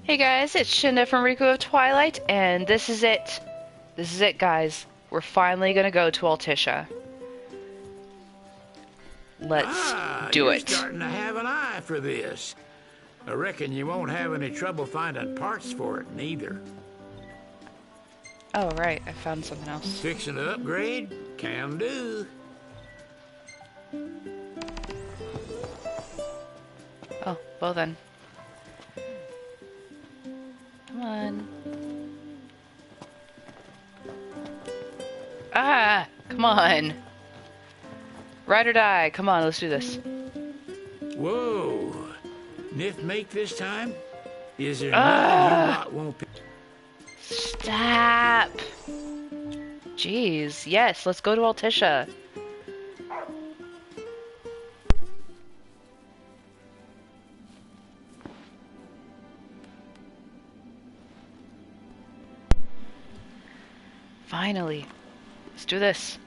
Hey guys, it's Shinda from Riku of Twilight, and this is it. This is it, guys. We're finally gonna go to Altissia. Let's do You're it. starting to have an eye for this. I reckon you won't have any trouble finding parts for it, neither. Oh, right, I found something else. Fixing to upgrade? Can do. Oh, well then. Come on. Ah! Come on! Ride or die. Come on, let's do this. Whoa. Nif make this time? Is there nothing you lot won't pick? Stop! Jeez, yes, let's go to Altissia. Finally. Let's do this.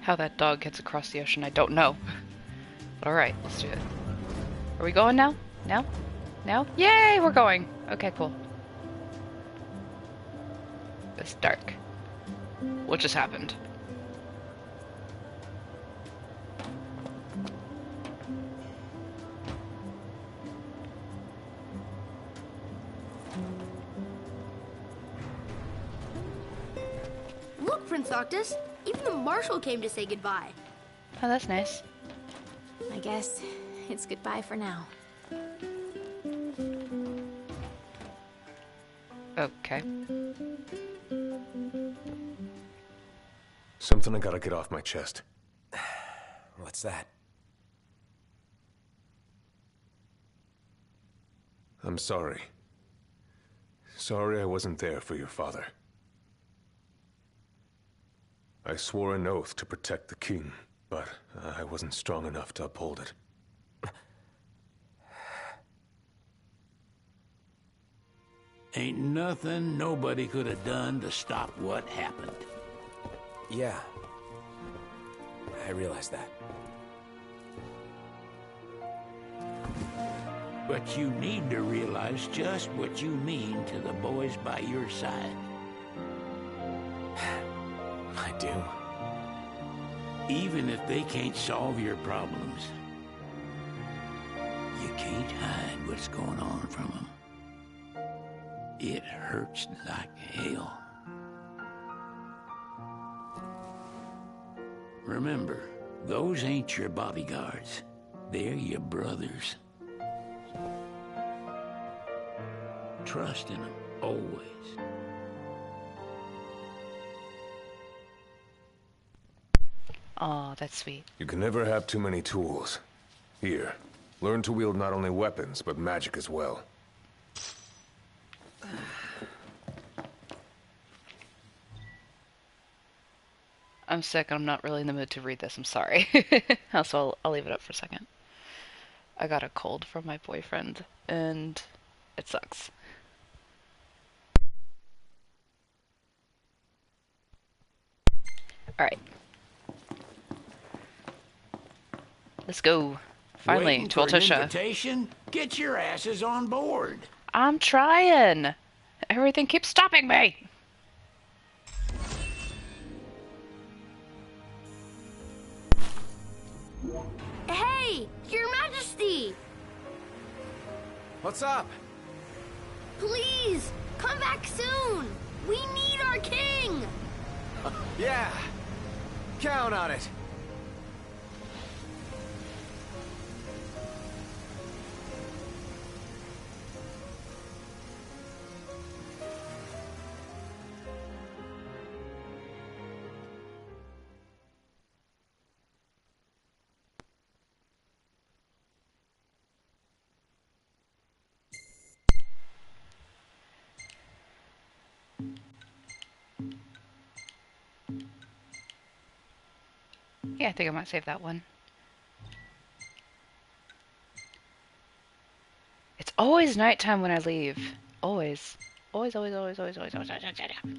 How that dog gets across the ocean, I don't know. But alright, let's do it. Are we going now? Now? Now? Yay, we're going! Okay, cool. It's dark. What just happened? Look, Prince Octus, even the marshal came to say goodbye. Oh, that's nice. I guess it's goodbye for now. Okay. Something I gotta get off my chest. What's that? I'm sorry. Sorry I wasn't there for your father. I swore an oath to protect the king, but I wasn't strong enough to uphold it. Ain't nothing nobody could have done to stop what happened. Yeah. I realize that. But you need to realize just what you mean to the boys by your side. I do. Even if they can't solve your problems, you can't hide what's going on from them. It hurts like hell. Remember, those ain't your bodyguards. They're your brothers. Trust in them, always. Aw, that's sweet. You can never have too many tools. Here, learn to wield not only weapons, but magic as well. I'm sick. I'm not really in the mood to read this. I'm sorry. So I'll leave it up for a second. I got a cold from my boyfriend, and it sucks. Alright. Let's go. Finally, Waiting to for an Altissia. invitation? Get your asses on board. I'm trying. Everything keeps stopping me. Hey, Your Majesty! What's up? Please, come back soon! We need our king! Yeah. Count on it. Yeah, I think I might save that one. It's always nighttime when I leave. Always. Always, always, always, always, always, always, always, always.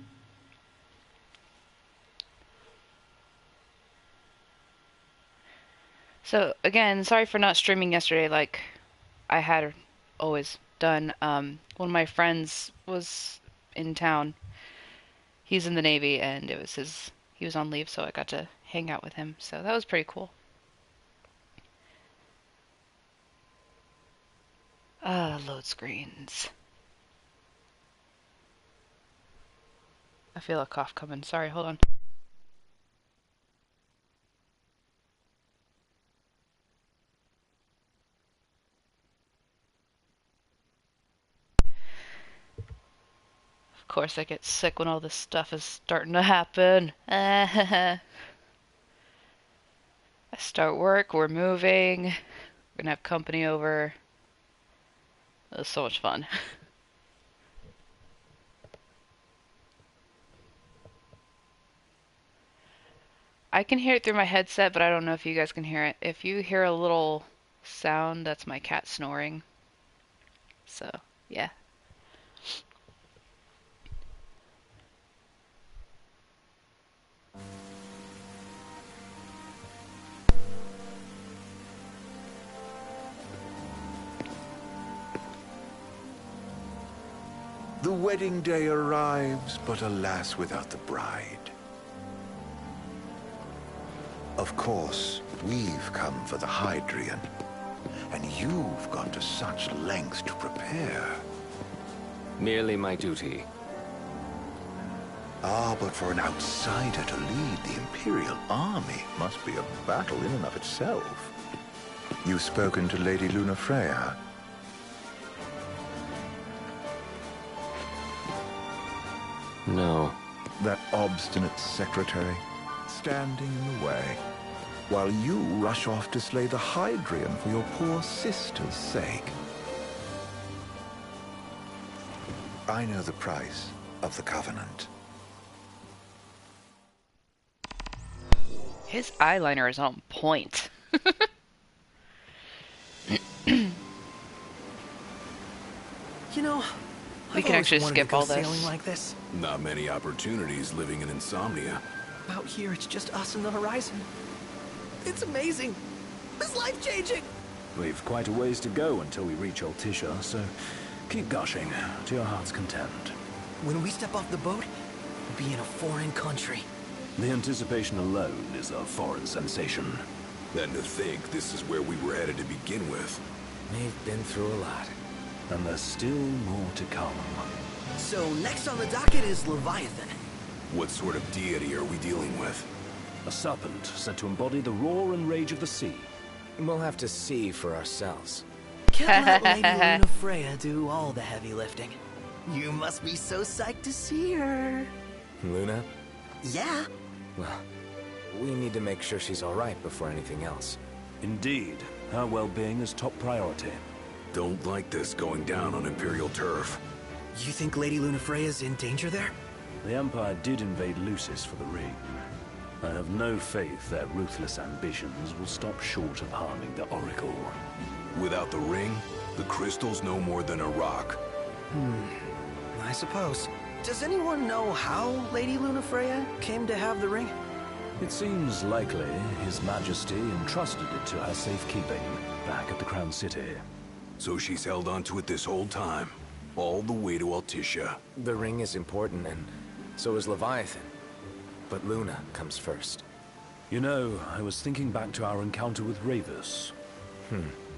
So, again, sorry for not streaming yesterday like I had always done. One of my friends was in town. He's in the Navy, and he was on leave, so I got to hang out with him. So that was pretty cool. Load screens. I feel a cough coming. Sorry, hold on. Of course, I get sick when all this stuff is starting to happen. I start work, we're moving, we're gonna have company over. It was so much fun. I can hear it through my headset, but I don't know if you guys can hear it. If you hear a little sound, that's my cat snoring. So, yeah. The wedding day arrives, but alas, without the bride. Of course, we've come for the Hydrian, and you've gone to such lengths to prepare. Merely my duty. Ah, but for an outsider to lead the Imperial army must be a battle in and of itself. You've spoken to Lady Lunafreya. No. That obstinate secretary, standing in the way, while you rush off to slay the Hydrian for your poor sister's sake. I know the price of the Covenant. His eyeliner is on point. You know, We I've can always actually wanted skip to go all this. sailing like this. Not many opportunities living in insomnia. Out here, it's just us and the horizon. It's amazing. It's life-changing. We've quite a ways to go until we reach Altissia, so keep gushing to your heart's content. When we step off the boat, we'll be in a foreign country. The anticipation alone is a foreign sensation. Then to think this is where we were headed to begin with. We've been through a lot. And there's still more to come. So next on the docket is Leviathan. What sort of deity are we dealing with? A serpent said to embody the roar and rage of the sea. We'll have to see for ourselves. Can't let Lady Lunafreya do all the heavy lifting. You must be so psyched to see her. Luna? Yeah. Well, we need to make sure she's all right before anything else. Indeed, her well-being is top priority. Don't like this going down on Imperial turf. You think Lady Lunafreya's in danger there? The Empire did invade Lucis for the ring. I have no faith their ruthless ambitions will stop short of harming the Oracle. Without the ring, the crystal's no more than a rock. I suppose. Does anyone know how Lady Lunafreya came to have the ring? It seems likely His Majesty entrusted it to her safekeeping back at the Crown City. So she's held onto it this whole time, all the way to Altissia. The ring is important, and so is Leviathan. But Luna comes first. You know, I was thinking back to our encounter with Ravus.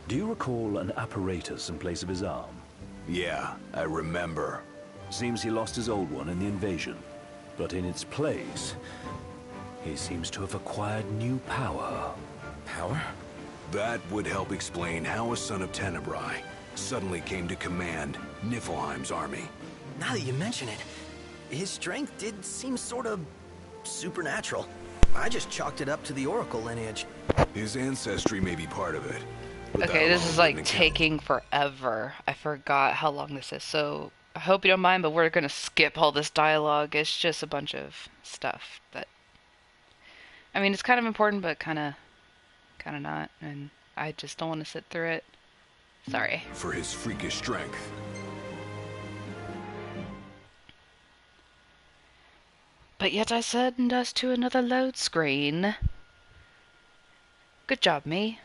Do you recall an apparatus in place of his arm? Yeah, I remember. Seems he lost his old one in the invasion. But in its place, he seems to have acquired new power. Power? That would help explain how a son of Tenebrae suddenly came to command Niflheim's army. Now that you mention it, his strength did seem sort of supernatural. I just chalked it up to the Oracle lineage. His ancestry may be part of it. but Okay, that this alone is like wouldn't account. taking forever. I forgot how long this is, so I hope you don't mind, but we're gonna skip all this dialogue. It's just a bunch of stuff that I mean, it's kind of important, but kind of not, and I just don't want to sit through it. Sorry. For his freakish strength. But yet I send us to another load screen. Good job, me.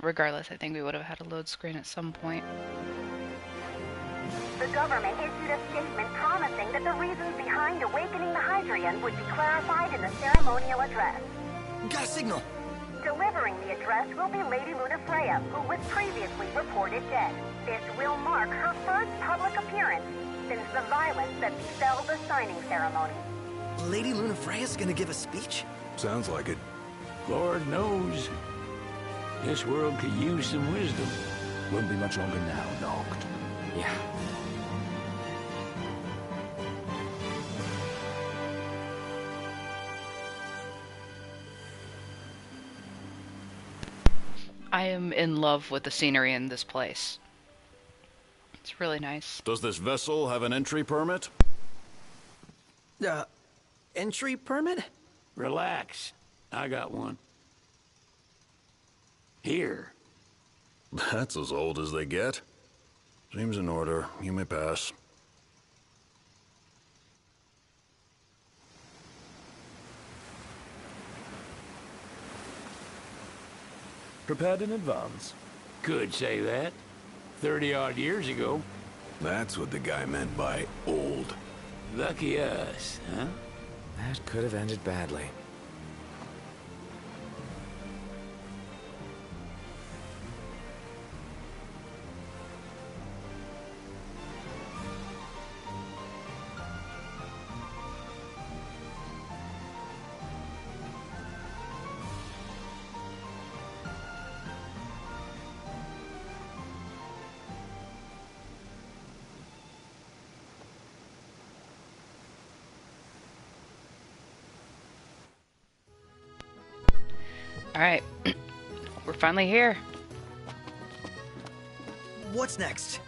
Regardless, I think we would have had a load screen at some point. The government issued a statement promising that the reasons behind awakening the Hydrian would be clarified in the ceremonial address. Got a signal. Delivering the address will be Lady Lunafreya, who was previously reported dead. This will mark her first public appearance since the violence that befell the signing ceremony. Lady Lunafreya's gonna give a speech? Sounds like it. Lord knows. This world could use some wisdom. Won't be much longer now, Noct. Yeah. I am in love with the scenery in this place. It's really nice. Does this vessel have an entry permit? Entry permit? Relax. I got one. Here. That's as old as they get. Seems in order. You may pass. Prepared in advance. Could say that. 30-odd years ago. That's what the guy meant by old. Lucky us, huh? That could have ended badly. Alright. We're finally here. What's next?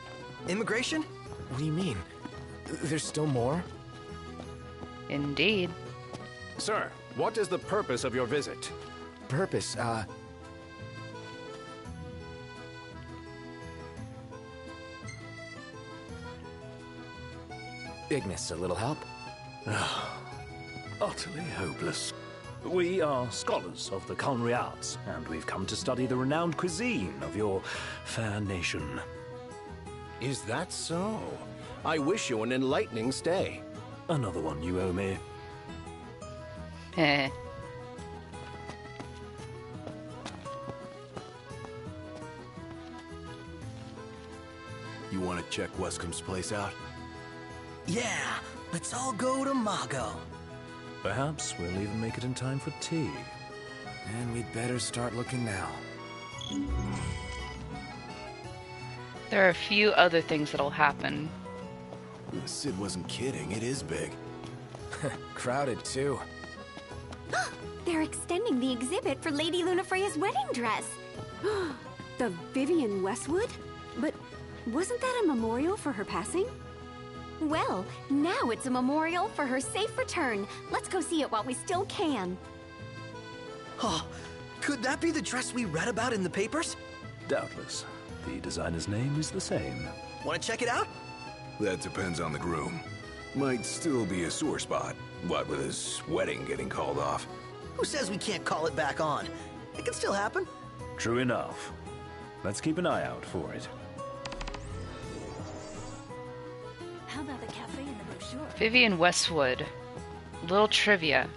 Immigration? What do you mean? There's still more? Indeed. Sir, what is the purpose of your visit? Purpose, Ignis, a little help? Utterly hopeless. We are scholars of the culinary arts, and we've come to study the renowned cuisine of your fair nation. Is that so? I wish you an enlightening stay. Another one you owe me. Heh. You want to check Wescom's place out? Yeah, let's all go to Mago. Perhaps we'll even make it in time for tea. And we'd better start looking now. There are a few other things that'll happen. Sid wasn't kidding. It is big. Crowded, too. They're extending the exhibit for Lady Lunafreya's wedding dress. The Vivian Westwood? But wasn't that a memorial for her passing? Well, now it's a memorial for her safe return. Let's go see it while we still can. Oh, could that be the dress we read about in the papers? Doubtless. The designer's name is the same. Want to check it out? That depends on the groom. Might still be a sore spot. What with his wedding getting called off? Who says we can't call it back on? It can still happen. True enough. Let's keep an eye out for it. How about the cafe in the brochure? Vivian Westwood. Little trivia.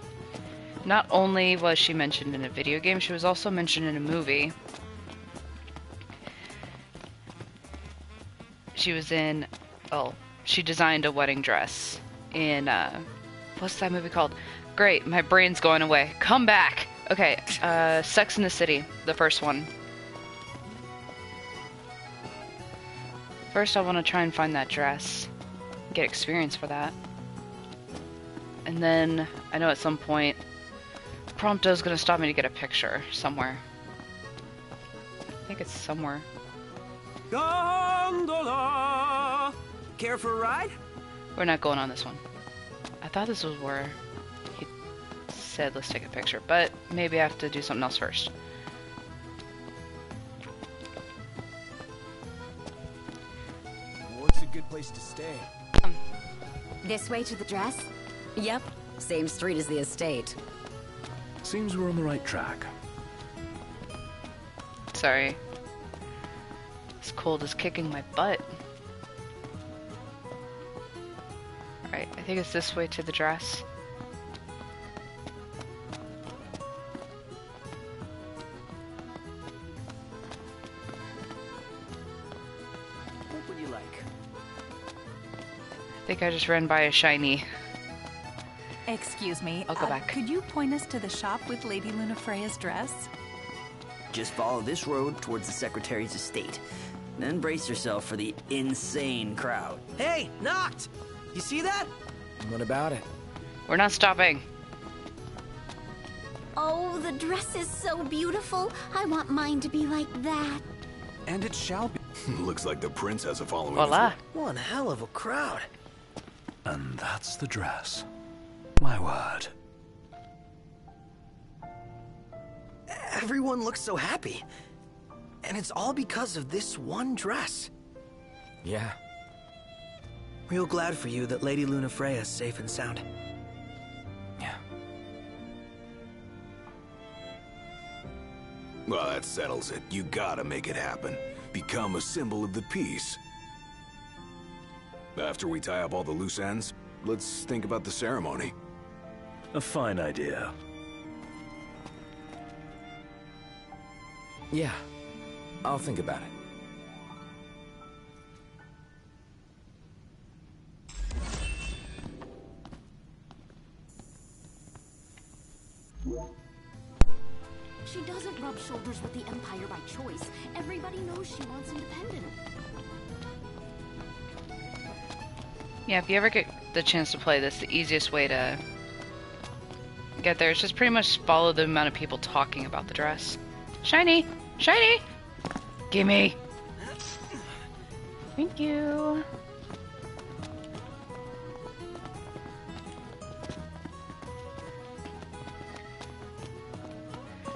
Not only was she mentioned in a video game, she was also mentioned in a movie. She was in... Oh, she designed a wedding dress in... what's that movie called? Great, my brain's going away. Come back! Okay, Sex in the City, the first one. First I want to try and find that dress. Get experience for that. And then, I know at some point, Prompto's gonna stop me to get a picture somewhere. I think it's somewhere. Gondola! Care for a ride? We're not going on this one. I thought this was where he'd said let's take a picture, but maybe I have to do something else first. What's a good place to stay? This way to the dress? Yep, same street as the estate. Seems we're on the right track. Sorry. This cold is kicking my butt. Alright, I think it's this way to the dress. What would you like? I think I just ran by a shiny. Excuse me. I'll go back. Could you point us to the shop with Lady Lunafreya's dress? Just follow this road towards the Secretary's estate. Then brace yourself for the insane crowd. Hey, Noct! You see that? What about it? We're not stopping. Oh, the dress is so beautiful. I want mine to be like that. And it shall be. Looks like the prince has a following. Voila. One hell of a crowd. And that's the dress. My word. Everyone looks so happy. And it's all because of this one dress. Yeah. Real glad for you that Lady Lunafreya is safe and sound. Yeah. Well, that settles it. You gotta make it happen. Become a symbol of the peace. After we tie up all the loose ends, let's think about the ceremony. A fine idea. Yeah. I'll think about it. She doesn't rub shoulders with the Empire by choice. Everybody knows she wants independence. Yeah, if you ever get the chance to play this, the easiest way to get there is just pretty much follow the amount of people talking about the dress. Shiny! Shiny! Gimme! Thank you.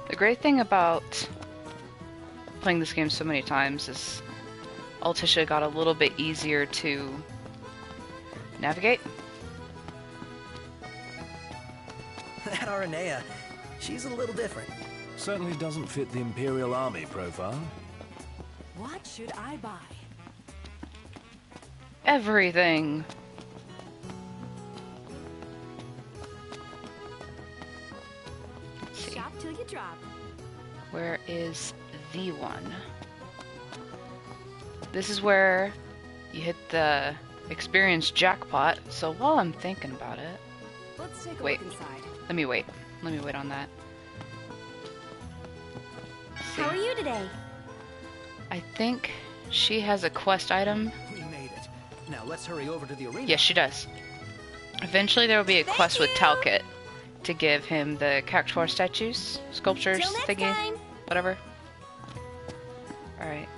The great thing about playing this game so many times is Altissia got a little bit easier to navigate. That Aranea, she's a little different. Certainly doesn't fit the Imperial Army profile. What should I buy? Everything. Shop till you drop. Where is the one? This is where you hit the experience jackpot. So while I'm thinking about it, Let's take a wait. look inside. Let me wait. Let me wait on that. How are you today? I think she has a quest item. We made it. Now let's hurry over to the arena. Yes, she does. Eventually there will be a quest with Talcott to give him the cactuar statues, sculptures, Till next thingy, time. whatever. Alright.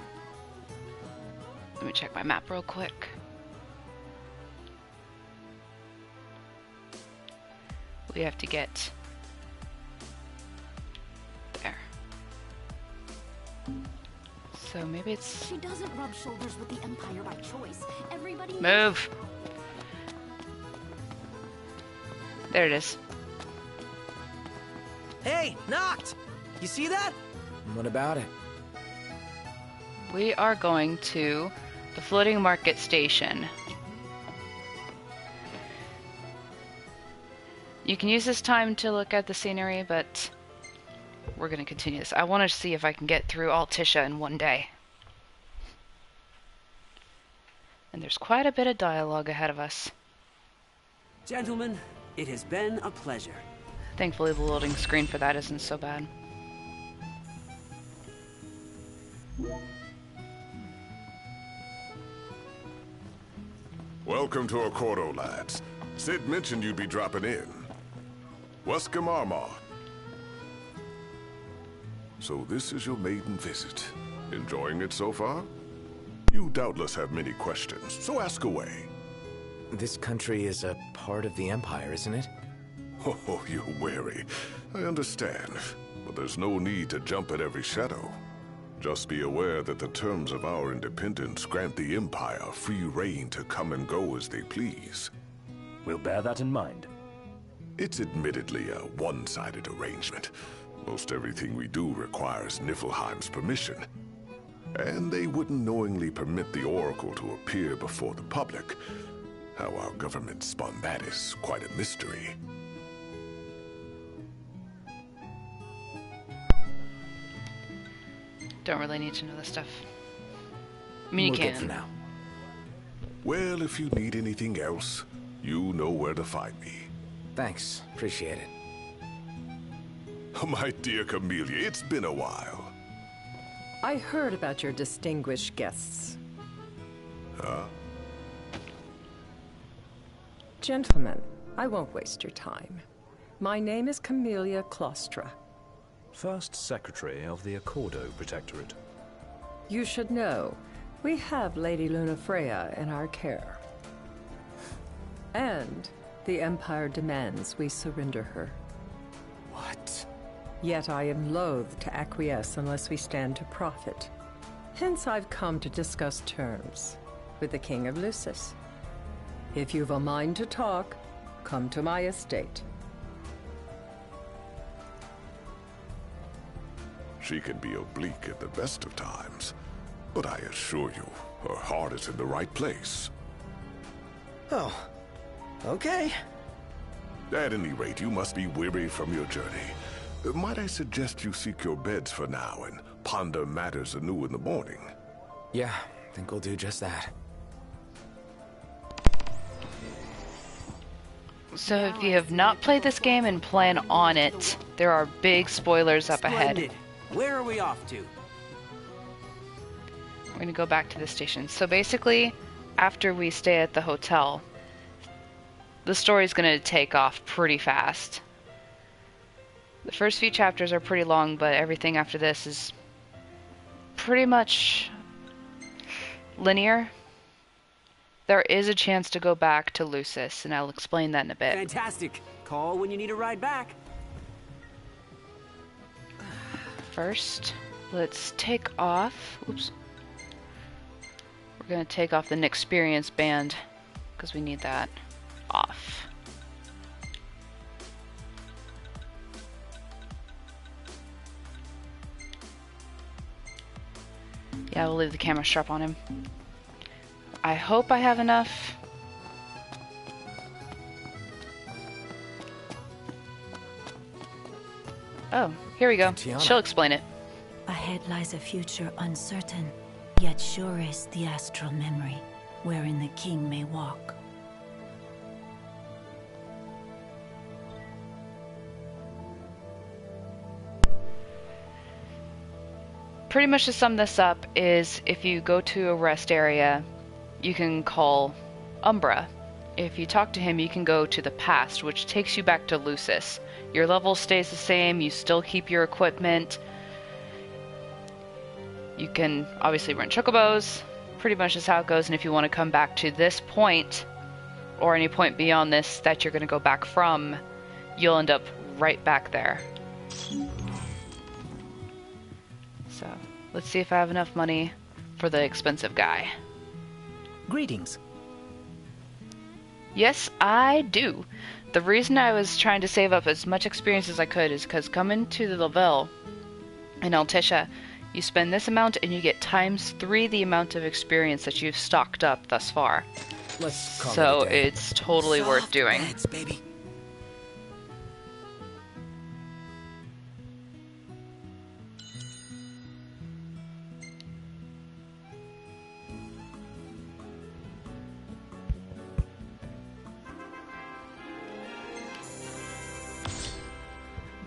Let me check my map real quick. We have to get there. So maybe it's... She doesn't rub shoulders with the Empire by choice. Everybody Move! There it is. Hey, Noct! You see that? What about it? We are going to the floating market station. You can use this time to look at the scenery, but we're going to continue this. I want to see if I can get through Altissia in one day. And there's quite a bit of dialogue ahead of us. Gentlemen, it has been a pleasure. Thankfully, the loading screen for that isn't so bad. Welcome to Accordo, lads. Sid mentioned you'd be dropping in. Welcome, Armor. So this is your maiden visit. Enjoying it so far? You doubtless have many questions, so ask away. This country is a part of the Empire, isn't it? Oh, you're wary. I understand. But there's no need to jump at every shadow. Just be aware that the terms of our independence grant the Empire free reign to come and go as they please. We'll bear that in mind. It's admittedly a one-sided arrangement. Most everything we do requires Niflheim's permission. And they wouldn't knowingly permit the Oracle to appear before the public. How our government spun that is quite a mystery. Don't really need to know this stuff. I mean, you We're good can. for now. Well, if you need anything else, you know where to find me. Thanks. Appreciate it. My dear Camellia, it's been a while. I heard about your distinguished guests. Huh? Gentlemen, I won't waste your time. My name is Camellia Claustra. First Secretary of the Accordo Protectorate. You should know, we have Lady Lunafreya in our care. And the Empire demands we surrender her. What? Yet I am loath to acquiesce unless we stand to profit. Hence I've come to discuss terms with the King of Lucis. If you've a mind to talk, come to my estate. She can be oblique at the best of times, but I assure you, her heart is in the right place. Oh, okay. At any rate, you must be weary from your journey. Might I suggest you seek your beds for now and ponder matters anew in the morning? Yeah, I think we'll do just that. So if you have not played this game and plan on it, there are big spoilers up ahead. Splendid. Where are we off to? We're gonna go back to the station. So basically, after we stay at the hotel, the story's gonna take off pretty fast. The first few chapters are pretty long, but everything after this is pretty much linear. There is a chance to go back to Lucis, and I'll explain that in a bit. Fantastic. Call when you need a ride back. First, let's take off. Oops. We're gonna take off the Nexperience band because we need that off. Yeah, we'll leave the camera strap on him. I hope I have enough. Oh, here we go. Tiana. She'll explain it. Ahead lies a future uncertain, yet sure is the astral memory, wherein the king may walk. Pretty much to sum this up is if you go to a rest area, you can call Umbra. If you talk to him, you can go to the past, which takes you back to Lucis. Your level stays the same, you still keep your equipment. You can obviously rent chocobos, pretty much is how it goes, and if you want to come back to this point, or any point beyond this that you're going to go back from, you'll end up right back there. So, let's see if I have enough money for the expensive guy. Greetings. Yes, I do. The reason I was trying to save up as much experience as I could is because coming to the Lavelle in Altissia, you spend this amount and you get ×3 the amount of experience that you've stocked up thus far. Let's call So it a day. it's totally worth doing. Beds, baby.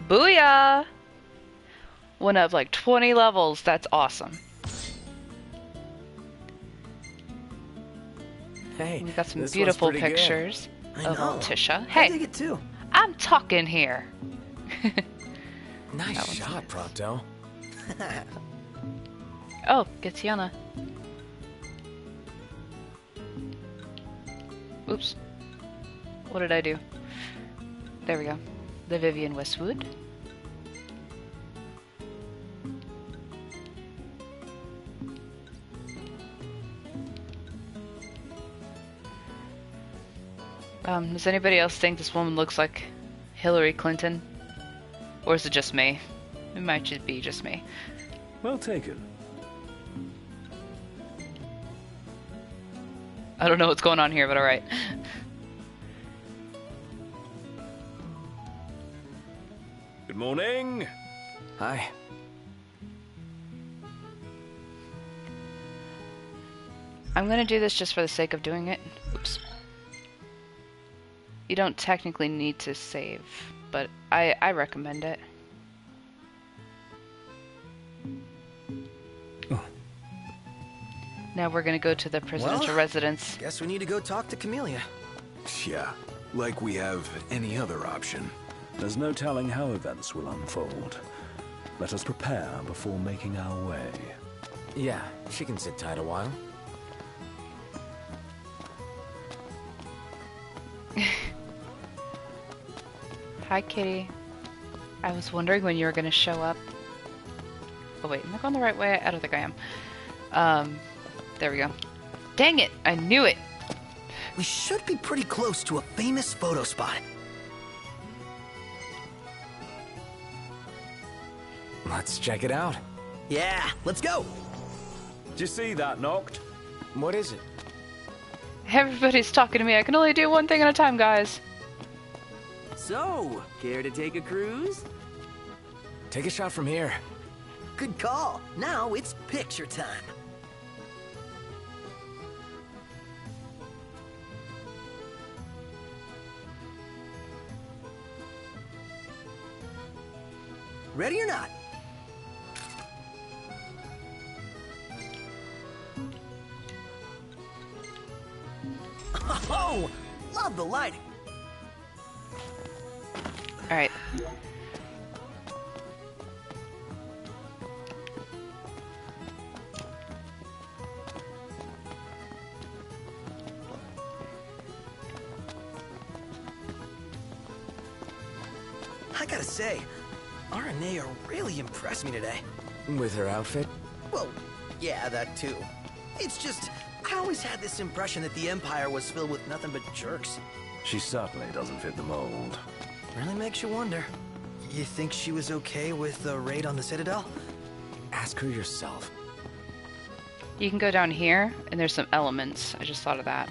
Booyah! Went up like 20 levels. That's awesome. Hey, We got some this one's beautiful pretty good. pictures I of know. Altissia. I Hey, dig it too. I'm talking here. Nice That one's shot, Prompto. Oh, get Tiana. Oops. What did I do? There we go. The Vivian Westwood. Does anybody else think this woman looks like Hillary Clinton? Or is it just me? It might just be just me. Well taken. I don't know what's going on here, but alright. Good morning. Hi. I'm gonna do this just for the sake of doing it. Oops. You don't technically need to save, but I recommend it. Oh. Now we're gonna go to the presidential residence. Guess we need to go talk to Camellia. Yeah, like we have any other option. There's no telling how events will unfold. Let us prepare before making our way. Yeah, she can sit tight a while. Hi, Kitty. I was wondering when you were gonna show up. Oh wait, am I going the right way? I don't think I am. There we go. Dang it! I knew it! We should be pretty close to a famous photo spot. Let's check it out. Yeah, let's go! Did you see that, Noct? What is it? Everybody's talking to me. I can only do one thing at a time, guys. So, care to take a cruise? Take a shot from here. Good call. Now it's picture time. Ready or not? Oh, love the lighting. All right. I gotta say, RNA really impressed me today. With her outfit? Well, yeah, that too. It's just, I always had this impression that the Empire was filled with nothing but jerks. She certainly doesn't fit the mold. Really makes you wonder. You think she was okay with the raid on the Citadel? Ask her yourself. You can go down here, and there's some elements. I just thought of that.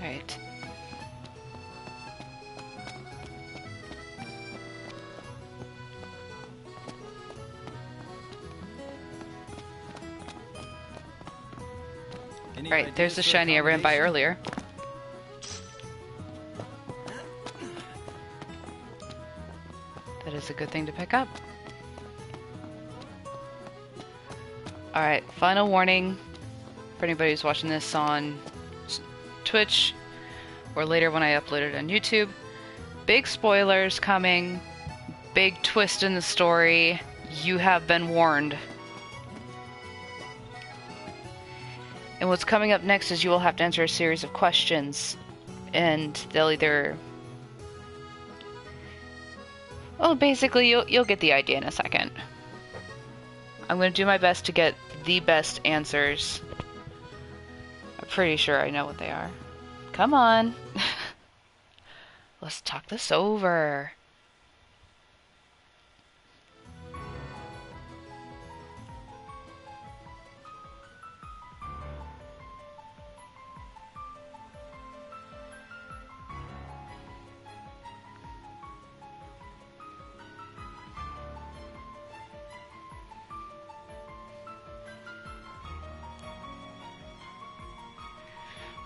Alright. Alright, there's the shiny I ran by earlier. That is a good thing to pick up. Alright, final warning for anybody who's watching this on Twitch or later when I upload it on YouTube. Big spoilers coming. Big twist in the story. You have been warned. And what's coming up next is you will have to answer a series of questions. And they'll either... Well, basically, you'll get the idea in a second. I'm going to do my best to get the best answers. I'm pretty sure I know what they are. Come on. Let's talk this over.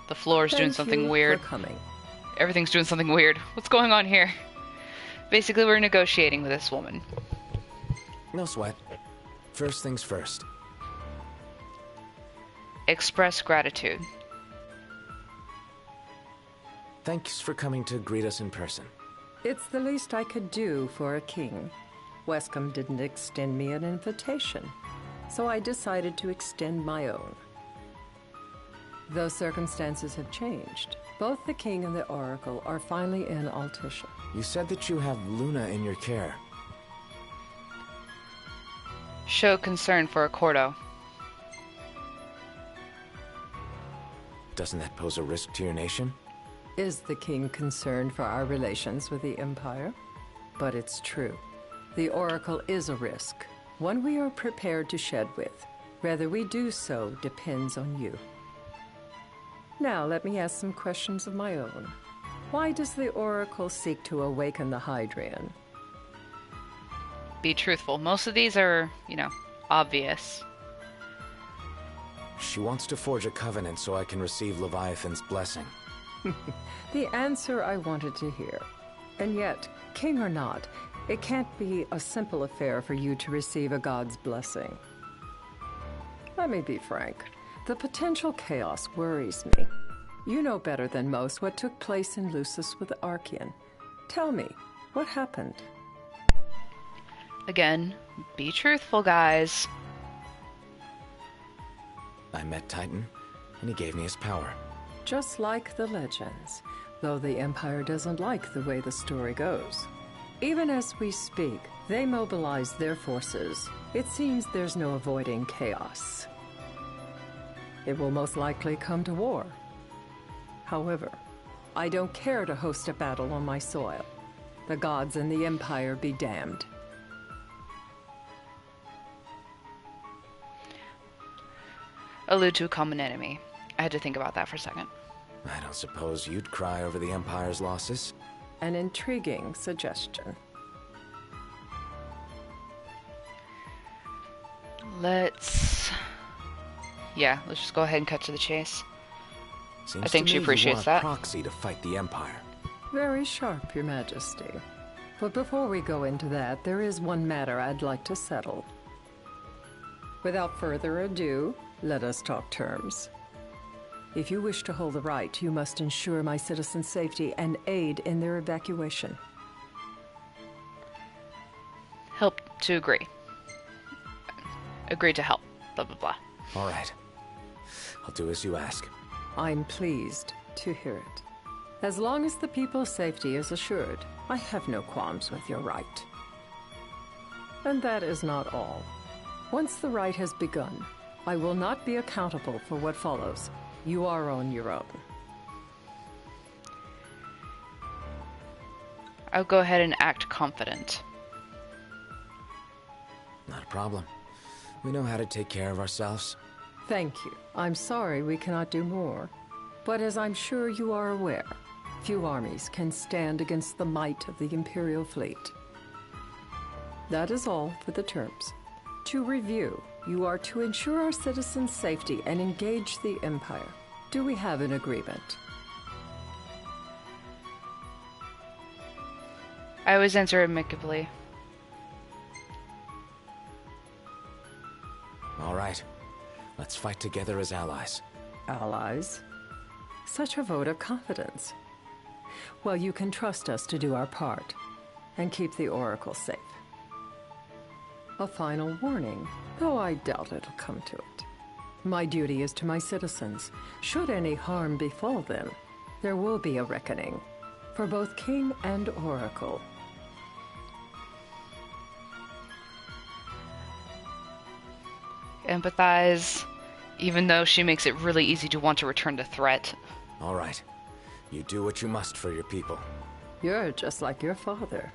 The floor's doing something weird. Everything's doing something weird. What's going on here? Basically, we're negotiating with this woman. No sweat. First things first. Express gratitude. Thanks for coming to greet us in person. It's the least I could do for a king. Wescombe didn't extend me an invitation, so I decided to extend my own. Though circumstances have changed, both the king and the oracle are finally in Altissia. You said that you have Luna in your care. Show concern for Accordo. Doesn't that pose a risk to your nation? Is the king concerned for our relations with the Empire? But it's true. The oracle is a risk, one we are prepared to shed with. Whether we do so depends on you. Now let me ask some questions of my own. Why does the oracle seek to awaken the Hydrian? Be truthful. Most of these are, obvious. She wants to forge a covenant so I can receive Leviathan's blessing. The answer I wanted to hear. And yet, king or not, it can't be a simple affair for you to receive a god's blessing. Let me be frank. The potential chaos worries me. You know better than most what took place in Lucis with Archean. Tell me, what happened? Again, be truthful, guys. I met Titan, and he gave me his power. Just like the legends, though the Empire doesn't like the way the story goes. Even as we speak, they mobilize their forces. It seems there's no avoiding chaos. It will most likely come to war. However, I don't care to host a battle on my soil. The gods and the Empire be damned. Allude to a common enemy. I had to think about that for a second. I don't suppose you'd cry over the Empire's losses? An intriguing suggestion. Let's just go ahead and cut to the chase. Seems I think to she me appreciates you want that. a proxy to fight the Empire. Very sharp, Your Majesty. But before we go into that, there is one matter I'd like to settle. Without further ado, let us talk terms. If you wish to hold the right, you must ensure my citizens' safety and aid in their evacuation. Help to agree. Agree to help. Blah, blah, blah. All right. I'll do as you ask. I'm pleased to hear it. As long as the people's safety is assured, I have no qualms with your right. And that is not all. Once the rite has begun, I will not be accountable for what follows. You are on your own. I'll go ahead and act confident. Not a problem. We know how to take care of ourselves. Thank you. I'm sorry we cannot do more. But as I'm sure you are aware, few armies can stand against the might of the Imperial fleet. That is all for the terms. To review, you are to ensure our citizens' safety and engage the Empire. Do we have an agreement? I always answer amicably. All right. Let's fight together as allies. Allies? Such a vote of confidence. Well, you can trust us to do our part and keep the Oracle safe. A final warning, though I doubt it'll come to it. My duty is to my citizens. Should any harm befall them, there will be a reckoning for both King and Oracle. Empathize, even though she makes it really easy to want to return the threat. All right. You do what you must for your people. You're just like your father.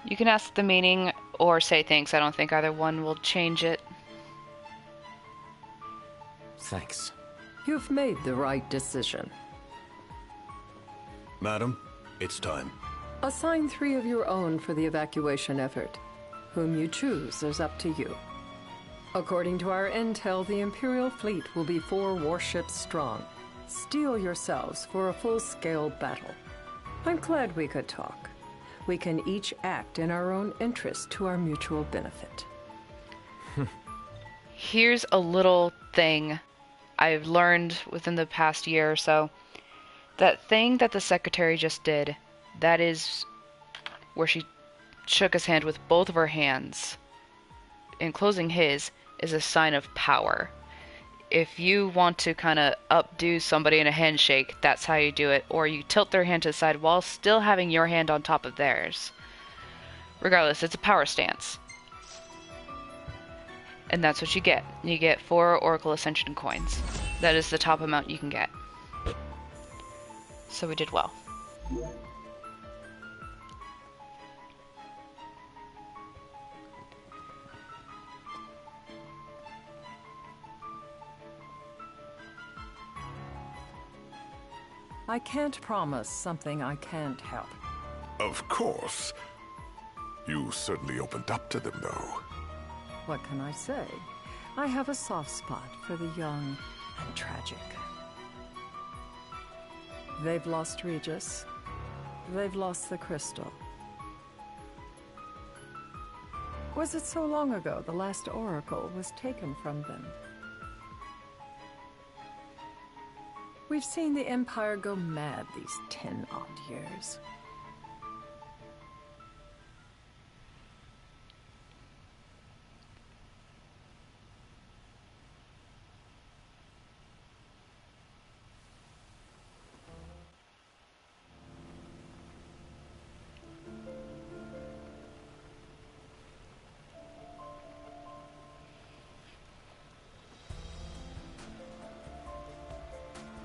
You can ask the meaning or say thanks. I don't think either one will change it. Thanks. You've made the right decision. Madam, it's time. Assign 3 of your own for the evacuation effort. Whom you choose is up to you. According to our intel, the Imperial fleet will be 4 warships strong. Steel yourselves for a full-scale battle. I'm glad we could talk. We can each act in our own interest to our mutual benefit. Here's a little thing I've learned within the past year or so that thing that the secretary just did, that is where she shook his hand with both of her hands, enclosing his, is a sign of power. If you want to kind of updo somebody in a handshake, that's how you do it. Or you tilt their hand to the side while still having your hand on top of theirs. Regardless, it's a power stance. And that's what you get. You get 4 Oracle Ascension coins. That is the top amount you can get. So we did well. I can't promise something I can't help. Of course. You certainly opened up to them, though. What can I say? I have a soft spot for the young and tragic. They've lost Regis. They've lost the crystal. Was it so long ago the last oracle was taken from them? We've seen the Empire go mad these 10-odd years.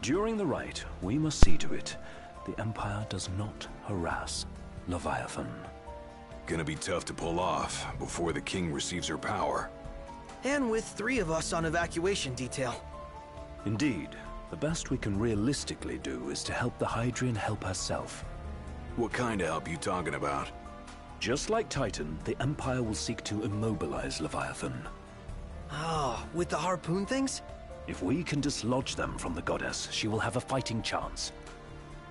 During the rite, we must see to it the Empire does not harass Leviathan. Gonna be tough to pull off before the king receives her power. And with 3 of us on evacuation detail. Indeed, the best we can realistically do is to help the Hydrian help herself. What kind of help you talking about? Just like Titan, the Empire will seek to immobilize Leviathan. Ah, with the harpoon things? If we can dislodge them from the goddess, she will have a fighting chance.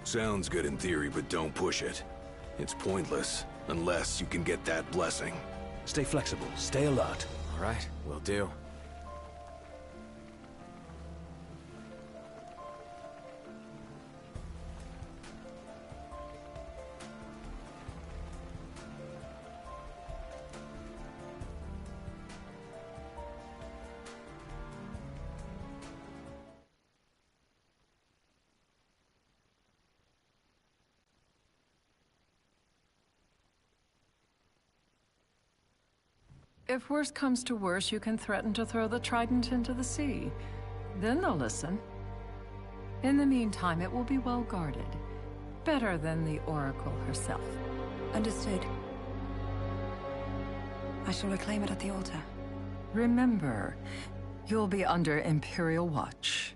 Sounds good in theory, but don't push it. It's pointless, unless you can get that blessing. Stay flexible, stay alert. All right, will do. If worse comes to worse, you can threaten to throw the trident into the sea. Then they'll listen. In the meantime, it will be well guarded. Better than the Oracle herself. Understood. I shall reclaim it at the altar. Remember, you'll be under Imperial watch.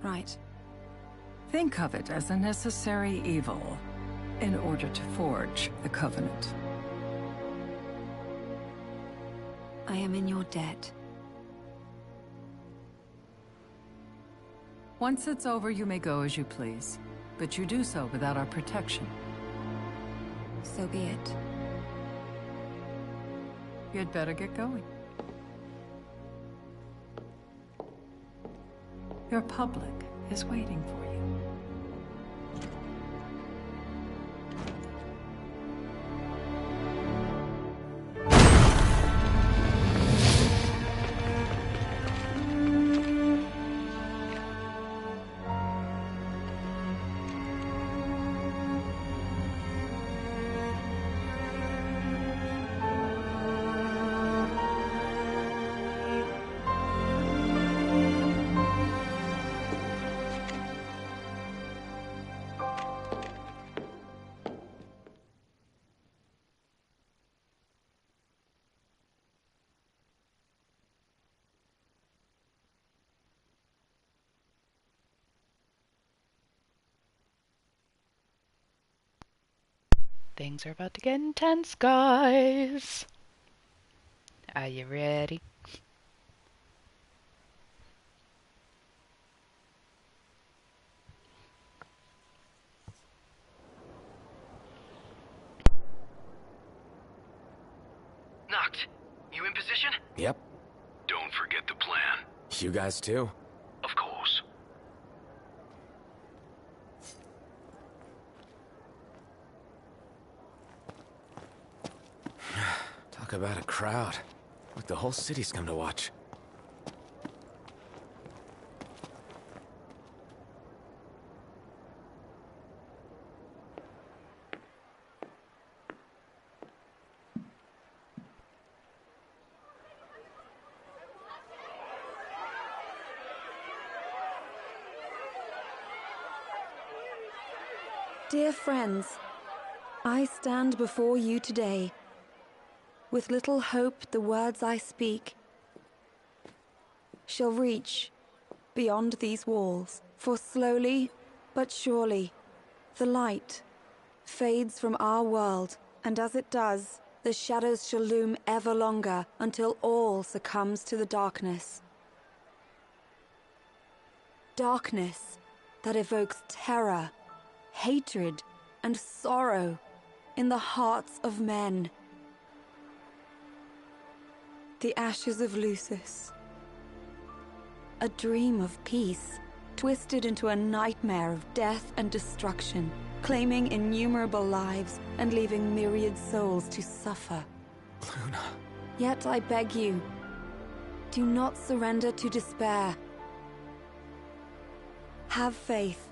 Right. Think of it as a necessary evil in order to forge the Covenant. I am in your debt. Once it's over, you may go as you please. But you do so without our protection. So be it. You'd better get going. Your public is waiting for you. Things are about to get intense, guys. Are you ready? Knocked. You in position? Yep. Don't forget the plan. You guys too. Talk about a crowd. Like the whole city's come to watch. Dear friends, I stand before you today with little hope the words I speak shall reach beyond these walls. For slowly but surely the light fades from our world, and as it does, the shadows shall loom ever longer until all succumbs to the darkness. Darkness that evokes terror, hatred, and sorrow in the hearts of men. The ashes of Lucis. A dream of peace, twisted into a nightmare of death and destruction, claiming innumerable lives and leaving myriad souls to suffer. Luna. Yet I beg you, do not surrender to despair. Have faith,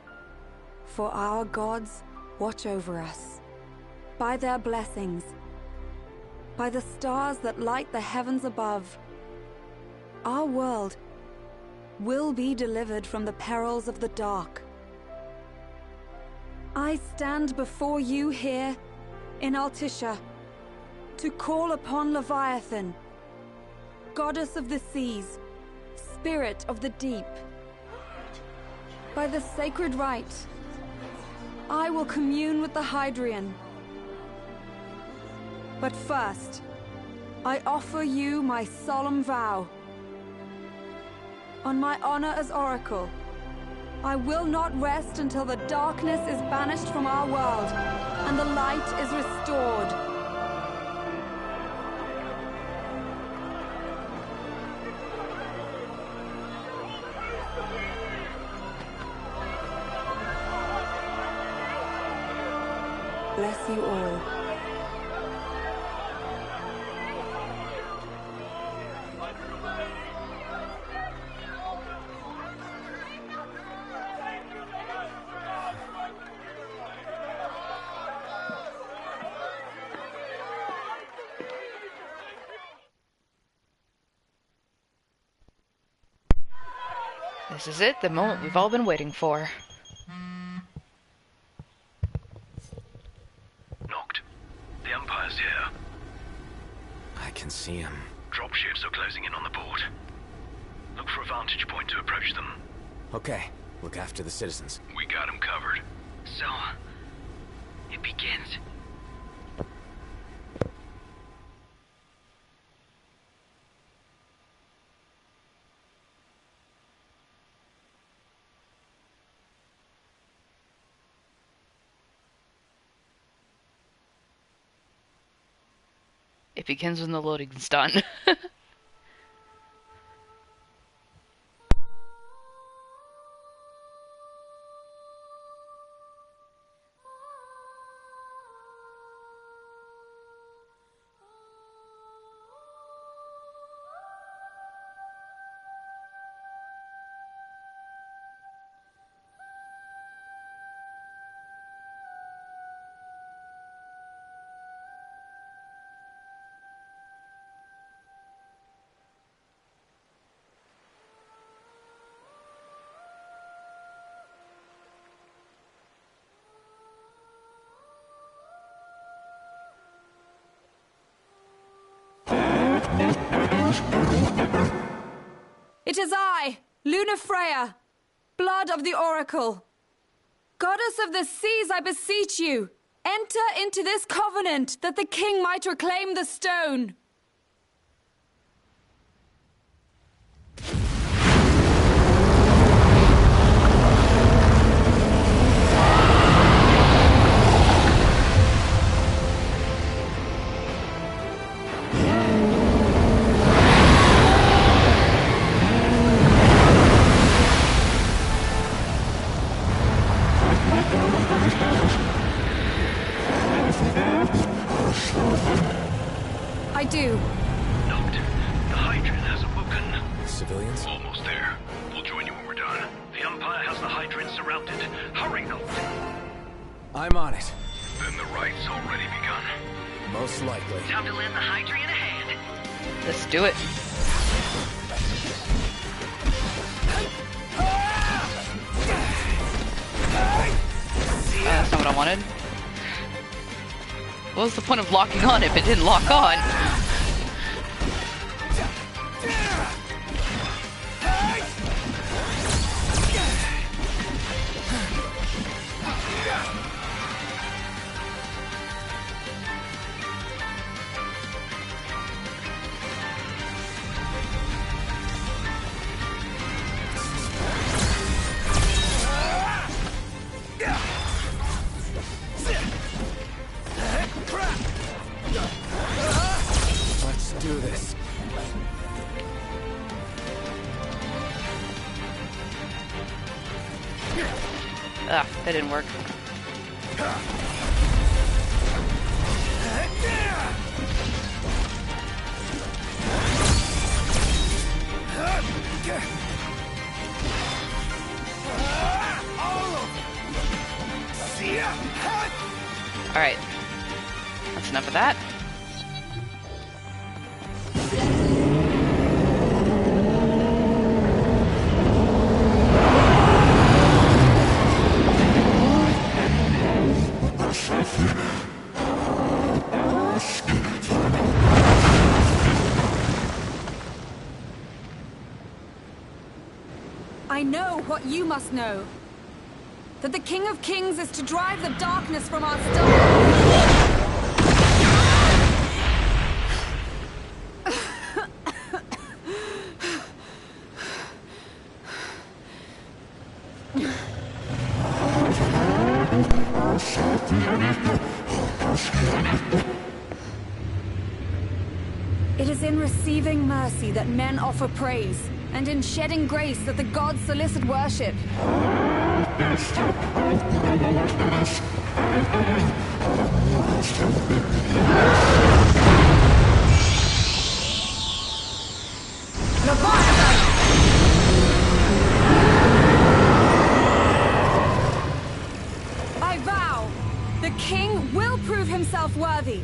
for our gods watch over us. By their blessings, by the stars that light the heavens above, our world will be delivered from the perils of the dark. I stand before you here in Altissia to call upon Leviathan, goddess of the seas, spirit of the deep. By the sacred rite, I will commune with the Hydrian. But first, I offer you my solemn vow. On my honor as Oracle, I will not rest until the darkness is banished from our world and the light is restored. Bless you all. This is it, the moment we've all been waiting for. Knocked. The Empire's here. I can see him. Dropships are closing in on the port. Look for a vantage point to approach them. Okay, look after the citizens. We got them covered. So, it begins. It begins when the loading's done. It is I, Lunafreya, blood of the Oracle. Goddess of the seas, I beseech you, enter into this covenant that the king might reclaim the stone. I I do. Note, the Hydran has awoken. Civilians? Almost there. We'll join you when we're done. The Empire has the Hydran surrounded. Hurry, Note. I'm on it. Then the right's already begun. Most likely. Time to lend the Hydran a hand. Let's do it. That's not what I wanted. What was the point of locking on if it didn't lock on? Let's do this. Ah, that didn't work. Alright. That's enough of that. I know what you must know. That the King of Kings is to drive the darkness from our star. It is in receiving mercy that men offer praise, and in shedding grace that the gods solicit worship. I vow, the king will prove himself worthy.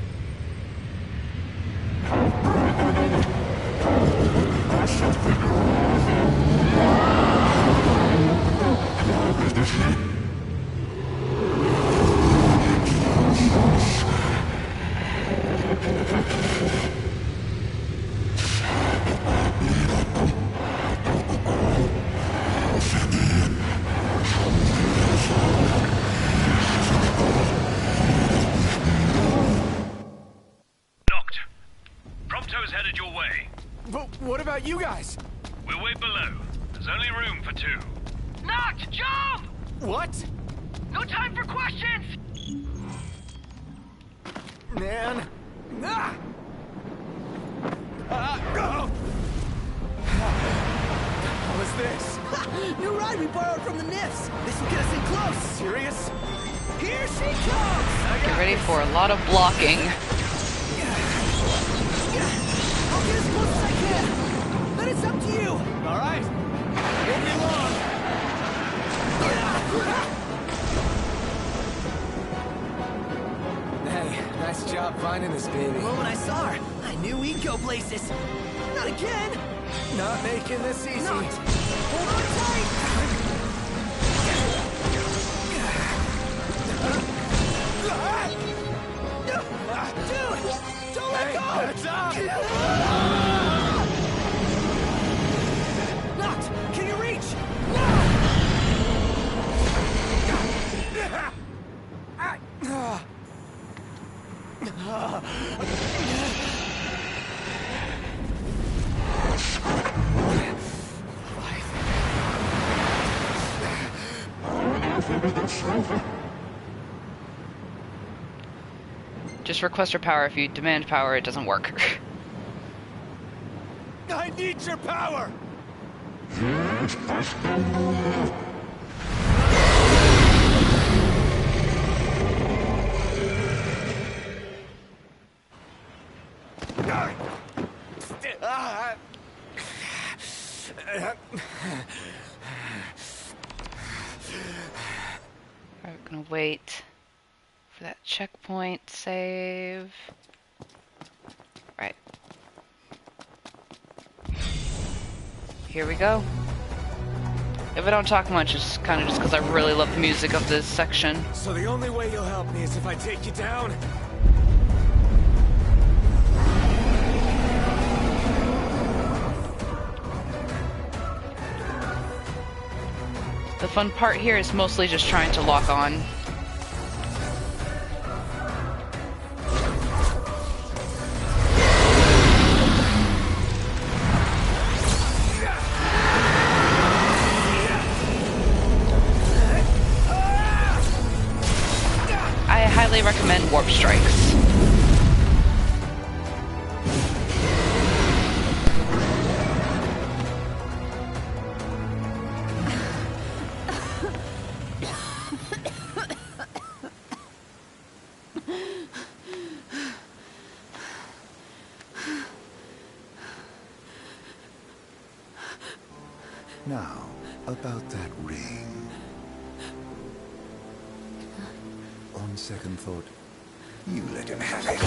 Knocked. Prompto's headed your way. But what about you guys? We'll wait below. There's only room for two. Knocked! Jump! What? No time for questions! Man. Ah! What was this? New ride we borrowed from the Nifs. This will get us in close. Serious? Here she comes! Get ready for a lot of blocking. I'll get as close as I can. Then it's up to you. All right. Won't be long. Hey, nice job finding this baby. The moment I saw her, I knew we'd go places. Not again. Not making this easy. Not. Hold on tight. Dude, don't let go. Heads up. Not. Can you reach? Just request your power. If you demand power, it doesn't work. I need your power. Alright, we're gonna wait for that checkpoint save. Right. Here we go. If I don't talk much, it's kind of just because I really love the music of this section. So the only way you'll help me is if I take you down? The fun part here is mostly just trying to lock on. I highly recommend warp strikes. Now, about that ring. On second thought, you let him have it.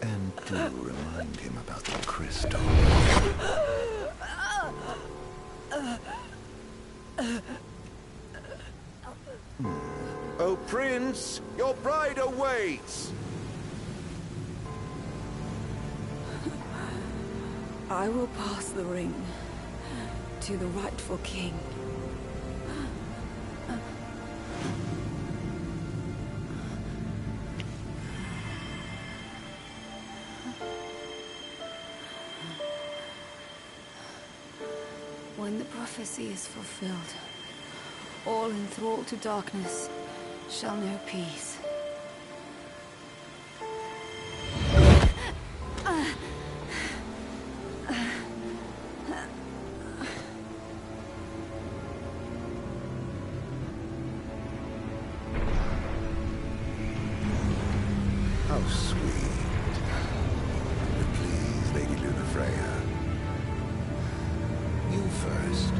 And do remind him about the crystal. Oh, Prince, your bride awaits! I will pass the ring to the rightful king. When the prophecy is fulfilled, all enthralled to darkness shall know peace. How sweet. But please, Lady Lunafreya. You first.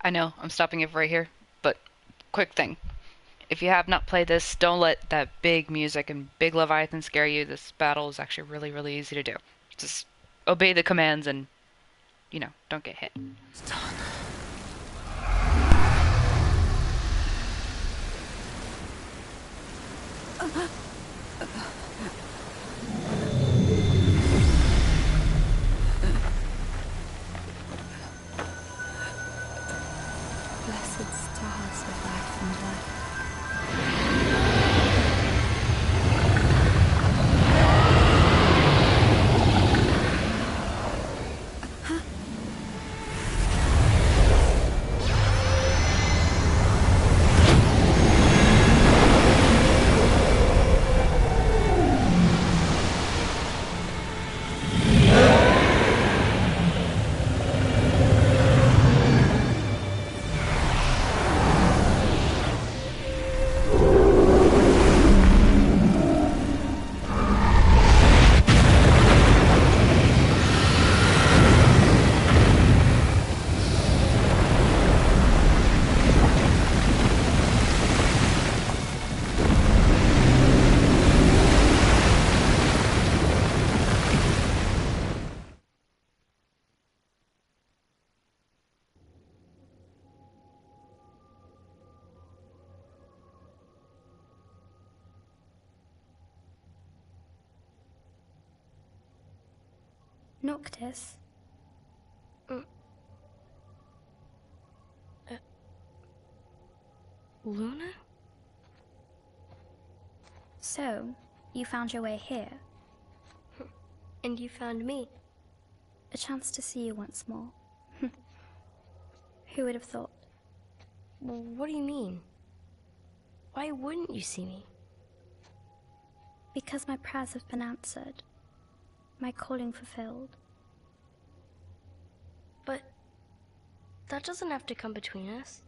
I know, I'm stopping it right here, but quick thing. If you have not played this, don't let that big music and big Leviathan scare you. This battle is actually really, really easy to do. Just obey the commands and, don't get hit. Blessed stars of life and light. Noctis? Luna? So, you found your way here. And you found me. A chance to see you once more. Who would have thought? Well, what do you mean? Why wouldn't you see me? Because my prayers have been answered. My calling fulfilled. But that doesn't have to come between us.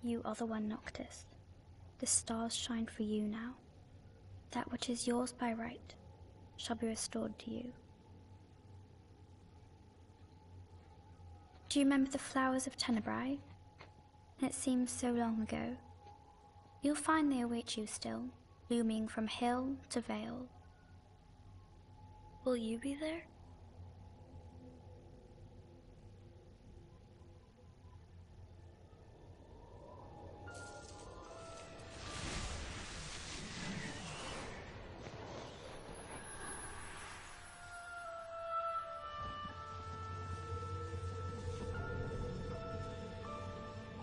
You are the one, Noctis. The stars shine for you now. That which is yours by right shall be restored to you. Do you remember the flowers of Tenebrae? It seems so long ago. You'll find they await you still, blooming from hill to vale. Will you be there?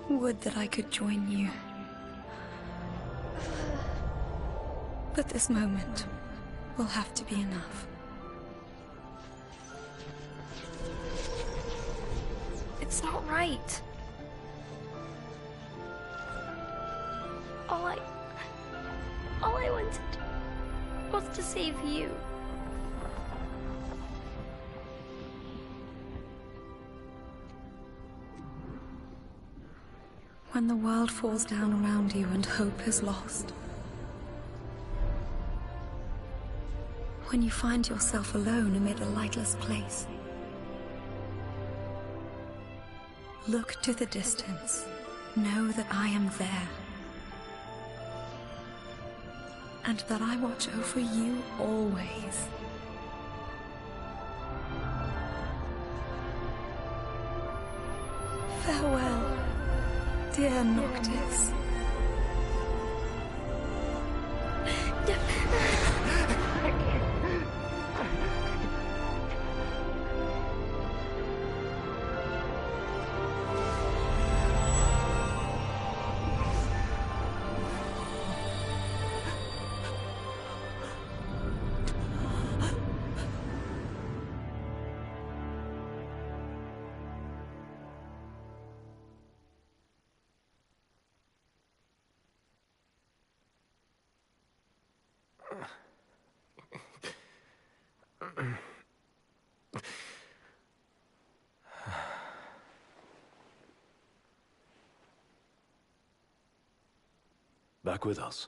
Would that I could join you. But this moment will have to be enough. It's not right. All I wanted was to save you. When the world falls down around you and hope is lost. When you find yourself alone amid a lightless place. Look to the distance. Know that I am there. And that I watch over you always. Farewell, dear Noctis. Back with us.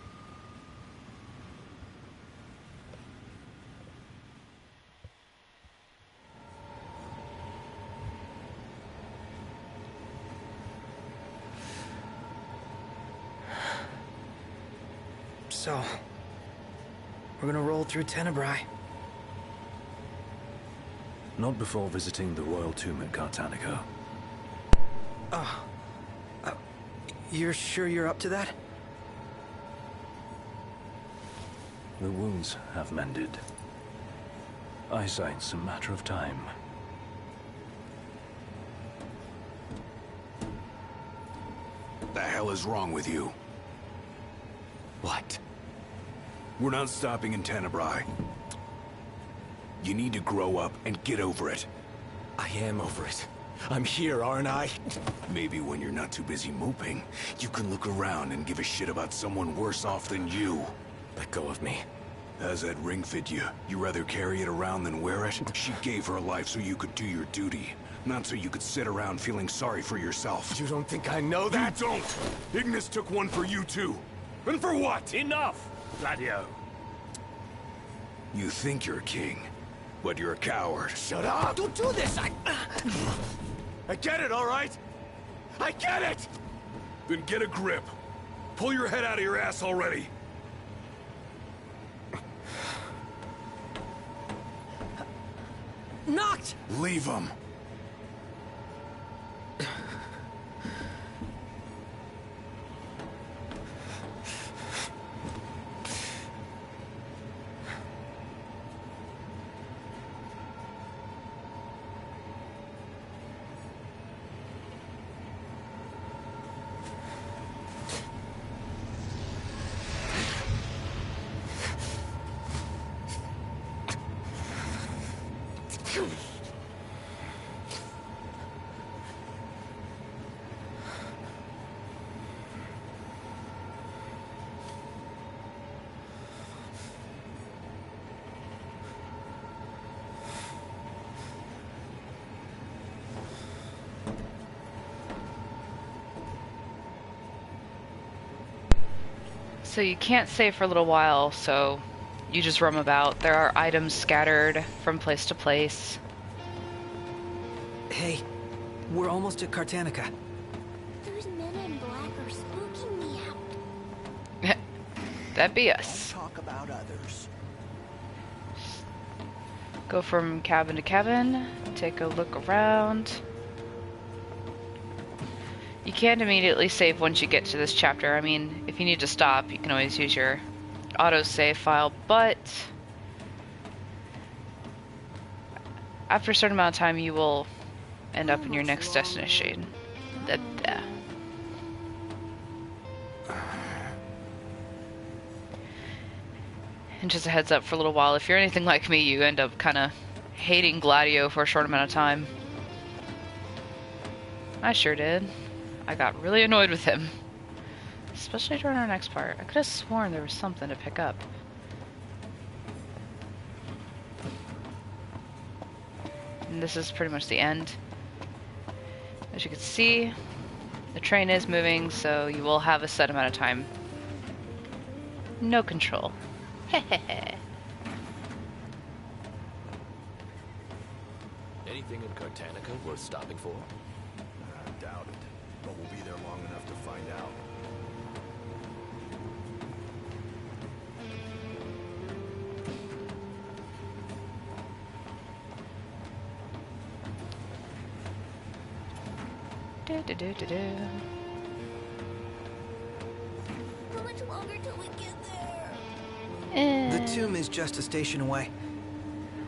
So, we're gonna roll through Tenebrae. Not before visiting the royal tomb at Cartanica. Oh. You're sure you're up to that? The wounds have mended. Eyesight's a matter of time. The hell is wrong with you? What? We're not stopping in Tenebrae. You need to grow up and get over it. I am over it. I'm here, aren't I? Maybe when you're not too busy moping, you can look around and give a shit about someone worse off than you. Let go of me. How's that ring fit you? You rather carry it around than wear it? She gave her life so you could do your duty, not so you could sit around feeling sorry for yourself. You don't think I know that? You don't! Ignis took one for you too. And for what? Enough, Gladio. You think you're a king, but you're a coward. Shut up! Don't do this! I get it, all right? I get it! Then get a grip. Pull your head out of your ass already. Knocked! Leave him. So you can't save for a little while, so you just roam about. There are items scattered from place to place. Hey, we're almost at Cartanica. Those men in black are spooking me out. That'd be us. Talk about others. Go from cabin to cabin, take a look around. You can't immediately save once you get to this chapter. I mean, if you need to stop, you can always use your autosave file, but after a certain amount of time, you will end up in your next destination. And just a heads up for a little while, if you're anything like me, you end up kind of hating Gladio for a short amount of time. I sure did. I got really annoyed with him. Especially during our next part. I could have sworn there was something to pick up. And this is pretty much the end. As you can see, the train is moving, so you will have a set amount of time. No control. Hehehe. Anything in Cartanica worth stopping for? I doubt it, but we'll be there long enough to find out. How much longer till we get there? The tomb is just a station away.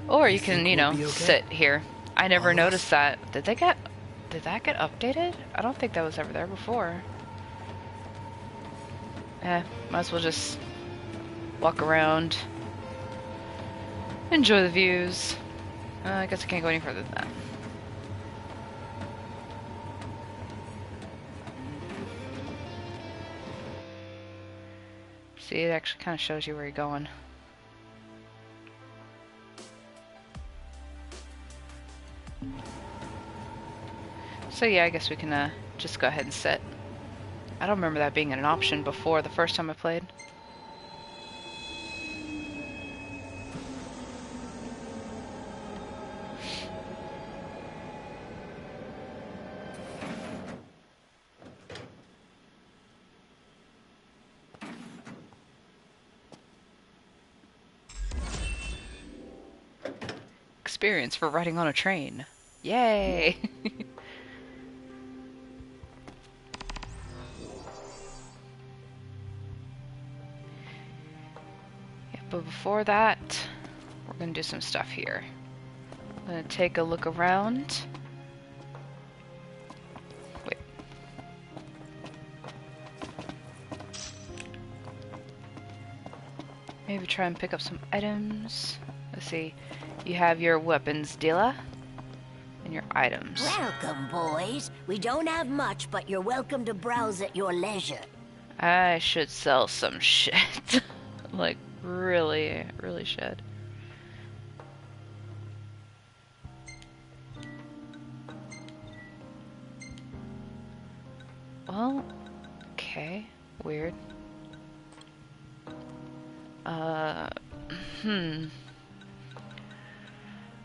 Or you can, you know, we'll be okay? sit here. I never noticed that. Did that get updated? I don't think that was ever there before. Might as well just walk around. Enjoy the views. I guess I can't go any further than that. See, it actually kind of shows you where you're going. So yeah, I guess we can just go ahead and sit. I don't remember that being an option before the first time I played. experience for riding on a train. Yay! Yeah, but before that, we're gonna do some stuff here. I'm gonna take a look around. Wait. Maybe try and pick up some items. Let's see. You have your weapons dealer and your items. Welcome, boys. We don't have much, but you're welcome to browse at your leisure. I should sell some shit. Like, really, really should. Well, okay. Weird.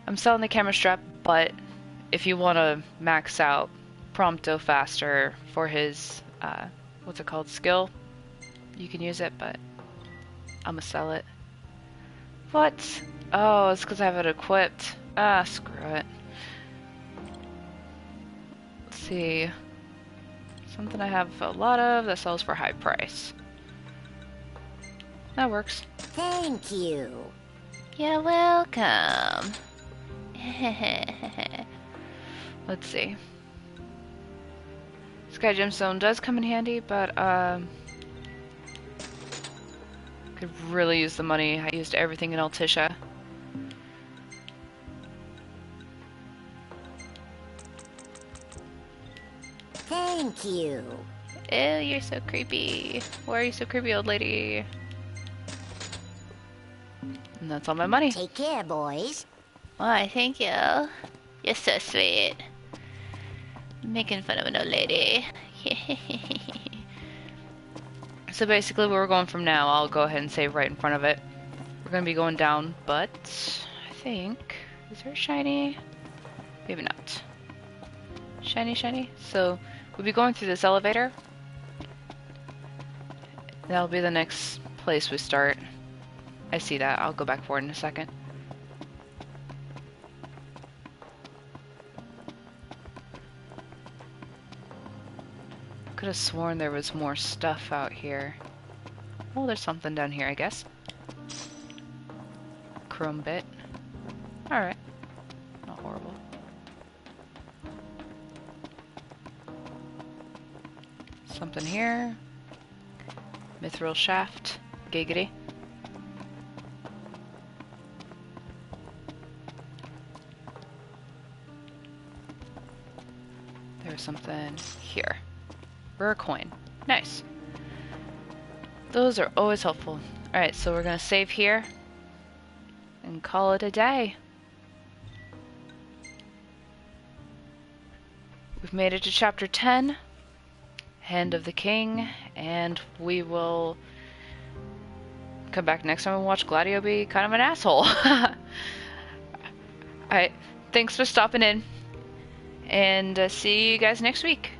I'm selling the camera strap, but if you want to max out Prompto faster for his, what's it called, skill, you can use it, but I'm gonna sell it. What? Oh, it's because I have it equipped. Ah, screw it. Let's see. Something I have a lot of that sells for high price. That works. Thank you. You're welcome. Let's see. Sky Gemstone does come in handy, but could really use the money. I used everything in Altissia. Thank you. Ew, you're so creepy. Why are you so creepy, old lady? And that's all my money. Take care, boys. Why, thank you. You're so sweet. Making fun of an old lady. So basically where we're going from now, I'll go ahead and save right in front of it. We're going to be going down, but I think... Is there a shiny? Maybe not. Shiny, shiny? So we'll be going through this elevator. That'll be the next place we start. I see that. I'll go back forward in a second. Could have sworn there was more stuff out here. Oh, there's something down here, I guess. Chrome bit. Alright. Not horrible. Something here. Mithril shaft. Giggity. There's something here. Rare coin. Nice. Those are always helpful. Alright, so we're gonna save here and call it a day. We've made it to chapter 10, Hand of the King, and we will come back next time and watch Gladio be kind of an asshole. Alright, thanks for stopping in, and see you guys next week.